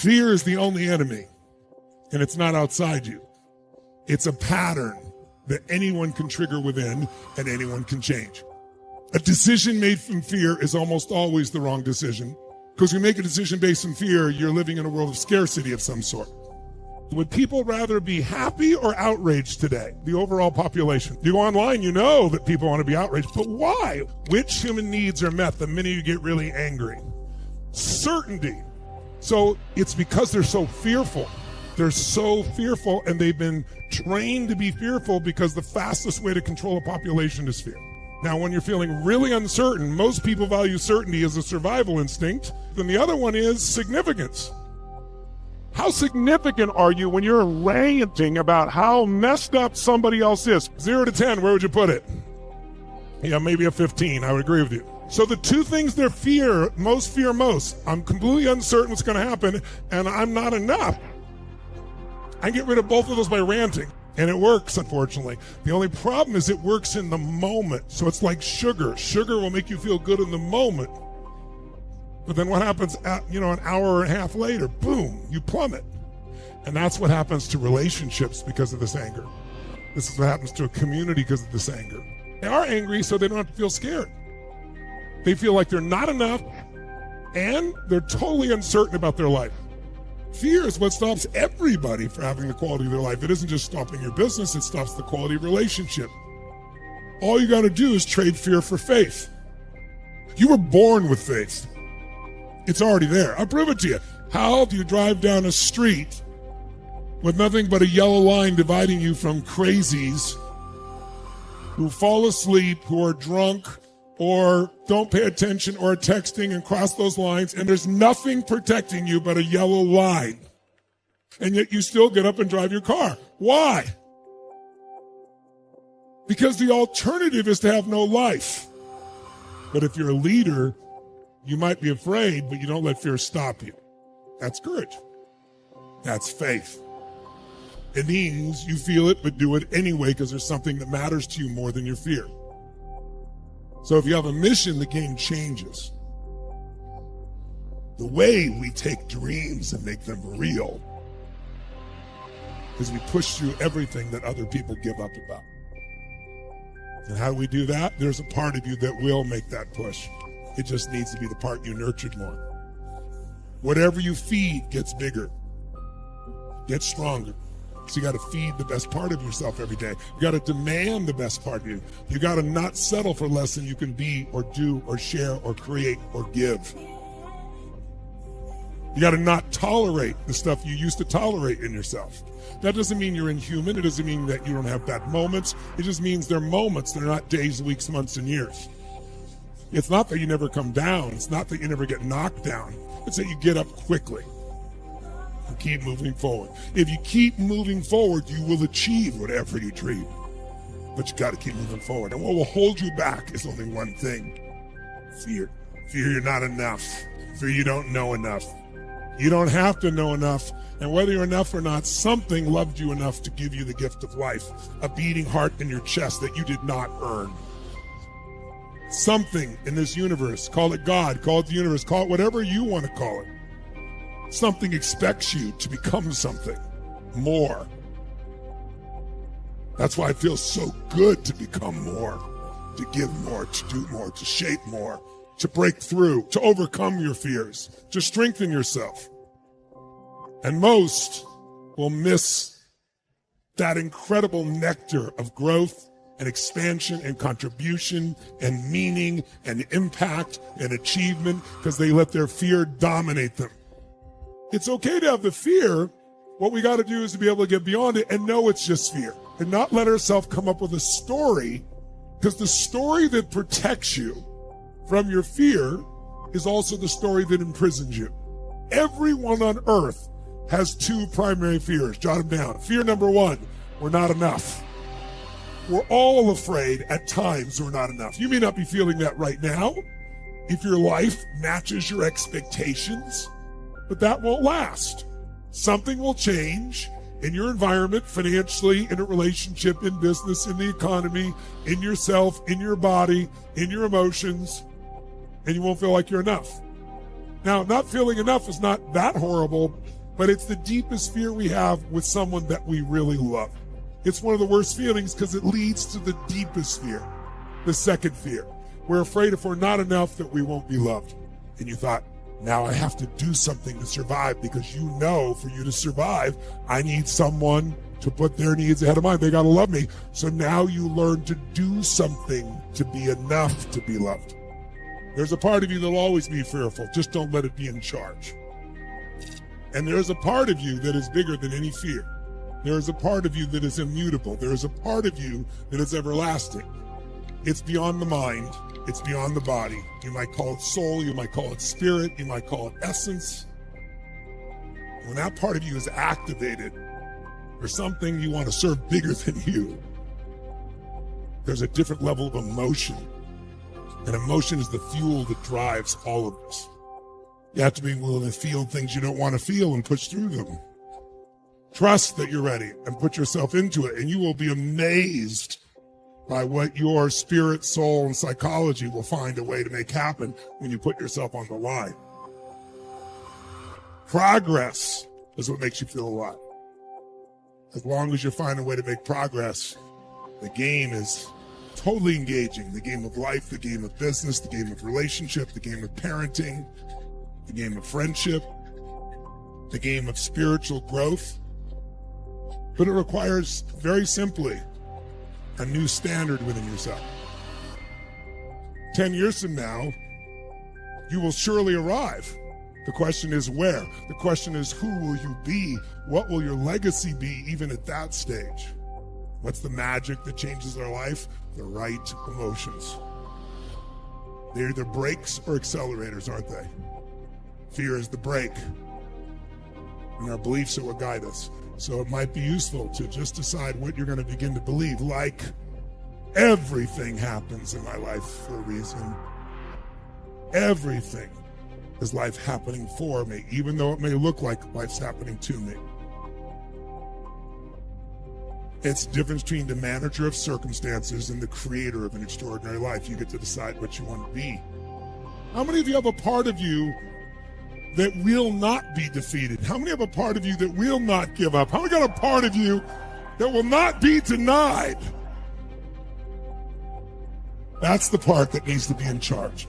Fear is the only enemy, and it's not outside you. It's a pattern that anyone can trigger within and anyone can change. A decision made from fear is almost always the wrong decision, because when you make a decision based on fear, you're living in a world of scarcity of some sort. Would people rather be happy or outraged today? The overall population. You go online, you know that people want to be outraged, but why? Which human needs are met the minute you get really angry? Certainty. So it's because they're so fearful. They're so fearful, and they've been trained to be fearful because the fastest way to control a population is fear. Now, when you're feeling really uncertain, most people value certainty as a survival instinct. Then the other one is significance. How significant are you when you're ranting about how messed up somebody else is? 0 to 10, where would you put it? Yeah, maybe a 15. I would agree with you. So the two things they fear most, I'm completely uncertain what's going to happen, and I'm not enough. I get rid of both of those by ranting, and it works, unfortunately. The only problem is it works in the moment. So it's like sugar. Sugar will make you feel good in the moment. But then what happens an hour and a half later? Boom, you plummet. And that's what happens to relationships because of this anger. This is what happens to a community because of this anger. They are angry so they don't have to feel scared. They feel like they're not enough, and they're totally uncertain about their life. Fear is what stops everybody from having the quality of their life. It isn't just stopping your business, it stops the quality of relationship. All you got to do is trade fear for faith. You were born with faith. It's already there. I'll prove it to you. How do you drive down a street with nothing but a yellow line dividing you from crazies who fall asleep, who are drunk, or don't pay attention, or are texting and cross those lines, and there's nothing protecting you but a yellow line? And yet you still get up and drive your car. Why? Because the alternative is to have no life. But if you're a leader, you might be afraid, but you don't let fear stop you. That's courage. That's faith. It means you feel it, but do it anyway because there's something that matters to you more than your fear. So if you have a mission, the game changes. The way we take dreams and make them real is we push through everything that other people give up about. And how do we do that? There's a part of you that will make that push. It just needs to be the part you nurtured more. Whatever you feed gets bigger, gets stronger. So you got to feed the best part of yourself every day. You got to demand the best part of you. You got to not settle for less than you can be or do or share or create or give. You got to not tolerate the stuff you used to tolerate in yourself. That doesn't mean you're inhuman. It doesn't mean that you don't have bad moments. It just means they're moments. They're not days, weeks, months, and years. It's not that you never come down. It's not that you never get knocked down. It's that you get up quickly and keep moving forward. If you keep moving forward, you will achieve whatever you dream. But you got to keep moving forward. And what will hold you back is only one thing: fear. Fear you're not enough. Fear you don't know enough. You don't have to know enough. And whether you're enough or not, something loved you enough to give you the gift of life, a beating heart in your chest that you did not earn. Something in this universe, call it God, call it the universe, call it whatever you want to call it. Something expects you to become something more. That's why it feels so good to become more, to give more, to do more, to shape more, to break through, to overcome your fears, to strengthen yourself. And most will miss that incredible nectar of growth and expansion and contribution and meaning and impact and achievement because they let their fear dominate them. It's okay to have the fear. What we got to do is to be able to get beyond it and know it's just fear and not let ourselves come up with a story, because the story that protects you from your fear is also the story that imprisons you. Everyone on earth has two primary fears. Jot them down. Fear number one, we're not enough. We're all afraid at times we're not enough. You may not be feeling that right now if your life matches your expectations, but that won't last. Something will change in your environment, financially, in a relationship, in business, in the economy, in yourself, in your body, in your emotions, and you won't feel like you're enough. Now, not feeling enough is not that horrible, but it's the deepest fear we have with someone that we really love. It's one of the worst feelings because it leads to the deepest fear, the second fear. We're afraid if we're not enough that we won't be loved. And you thought, now I have to do something to survive, because you know for you to survive, I need someone to put their needs ahead of mine. They got to love me. So now you learn to do something to be enough to be loved. There's a part of you that'll always be fearful. Just don't let it be in charge. And there's a part of you that is bigger than any fear. There is a part of you that is immutable. There is a part of you that is everlasting. It's beyond the mind. It's beyond the body. You might call it soul. You might call it spirit. You might call it essence. When that part of you is activated, there's something you want to serve bigger than you. There's a different level of emotion. And emotion is the fuel that drives all of this. You have to be willing to feel things you don't want to feel and push through them. Trust that you're ready and put yourself into it, and you will be amazed by what your spirit, soul, and psychology will find a way to make happen when you put yourself on the line. Progress is what makes you feel alive. As long as you find a way to make progress, the game is totally engaging. The game of life, the game of business, the game of relationship, the game of parenting, the game of friendship, the game of spiritual growth. But it requires, very simply, a new standard within yourself. 10 years from now, you will surely arrive. The question is where? The question is who will you be? What will your legacy be even at that stage? What's the magic that changes our life? The right emotions. They're either brakes or accelerators, aren't they? Fear is the brake, and our beliefs are what guide us. So it might be useful to just decide what you're going to begin to believe. Like, everything happens in my life for a reason. Everything is life happening for me, even though it may look like life's happening to me. It's the difference between the manager of circumstances and the creator of an extraordinary life. You get to decide what you want to be. How many of you have a part of you that will not be defeated? How many have a part of you that will not give up? How many got a part of you that will not be denied? That's the part that needs to be in charge.